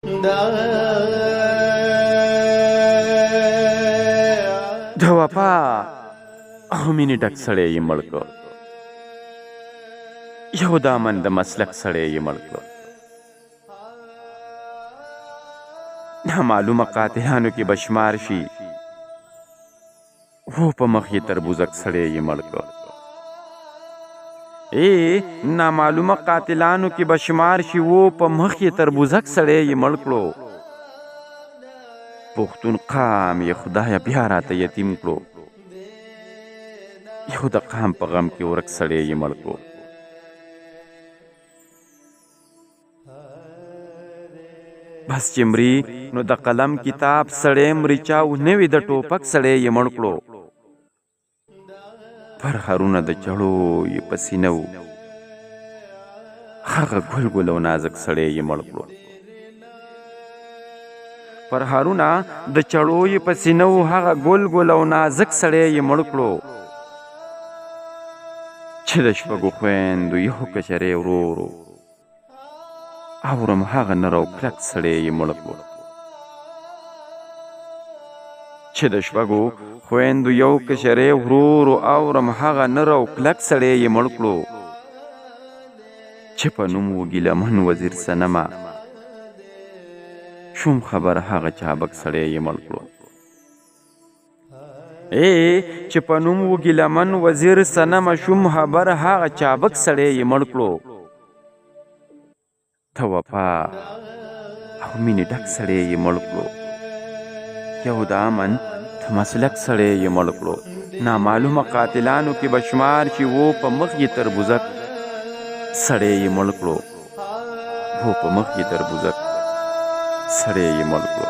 د وفا او مینې ډک سړی یې مړ کړ. یو دامن د مسلک سړی یې مړ کړ. نامعلومه قاتلانو کې به شمار شي، و په مخ یې تربوزک سړی یې مړ کړ. نامعلومه قاتلانو کې به شمار شي، و په مخ یې تربوزک سړی یې مړ کړو. پښتون قام یې خدایه بیا راته یتیم کړو. یو د قام په غم کې ورک سړی یې مړ کړو. بس چې مري نو د قلم کتاب سړی مري، چاو نوي د ټوپک سړی یې مړ کړو. پرهرونه د چړو یې په سینه و، هغه ګل ګل او نازک سړی یې مړ کړو. پرهرونه د چړو یې په سینه و، هغه ګل ګل او نازک سړی یې مړ کړو. چې د شپږو خویندو یو کشری ورو ورو اورم، هغه نر او کلک سړی یې مړ کړو. چې د شپږو خویندو یو کشری ورو ورو اورم، هغه نر او کلک سړی یې مړ کړو. چې په نوم و ګیلمن وزیر صنمه، شوم خبر هغه چابک سړی یې مړ کړو. چې په نوم و ګیلمن وزیر صنمه، شوم خبر هغه چابک سړی یې مړ کړو. د وفا او مینې ډک سړی یې مړ کړو. یو د امن د مسلک سړی یې مړ کړو. نامعلومه قاتلانو کې به شمار شي، و په مخ یې تربوزک سړی یې مړ کړو. و په مخ یې تربوزک سړی یې مړ کړو.